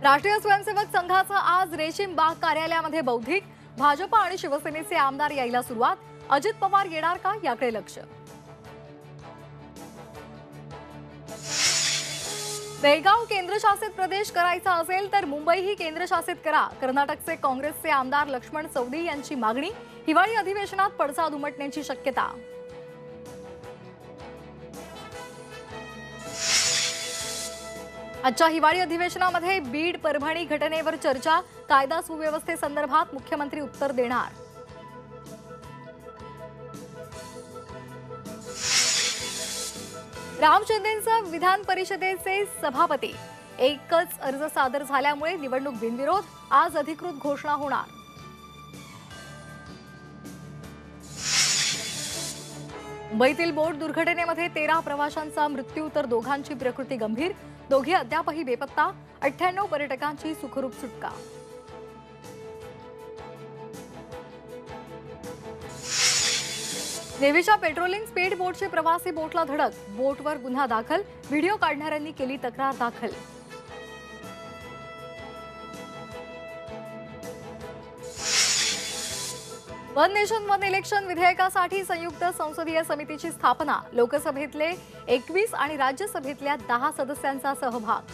राष्ट्रीय स्वयंसेवक संघाचा आज रेशीम बाग कार्यालयामध्ये बौद्धिक भाजप आणि शिवसेनेचे आमदार यायला सुरुवात। अजित पवार येणार का याकडे लक्ष। बेळगाव केंद्रशासित प्रदेश करायचा असेल तर मुंबईही केंद्रशासित करा। कर्नाटकचे काँग्रेसचे आमदार लक्ष्मण सवदी यांची मागणी। हिवाळी अधिवेशनात पडसाद उमटण्याची शक्यता। आजच्या हिवाळी अधिवेशनामध्ये बीड परभणी घटनेवर चर्चा। कायदा सुव्यवस्थेसंदर्भात मुख्यमंत्री उत्तर देणार। राम शिंदेंचं विधान परिषदेचे सभापती। एकच अर्ज सादर झाल्यामुळे निवडणूक बिनविरोध। आज अधिकृत घोषणा होणार। मुंबईतील बोट दुर्घटनेमध्ये 13 प्रवाशांचा मृत्यू तर दोघांची प्रकृती गंभीर। दोघे अद्यापही बेपत्ता। 98 पर्यटकांची सुखरूप सुटका। नेव्हीच्या पेट्रोलिंग स्पीड बोटची प्रवासी बोटला धडक। बोटवर गुन्हा दाखल। व्हिडिओ काढणाऱ्यांनी केली तक्रार दाखल। वन नेशन वन इलेक्शन विधेयकासाठी संयुक्त संसदीय समितीची स्थापना। लोकसभेतले 21 आणि राज्यसभेतल्या 10 सदस्यांचा सहभाग।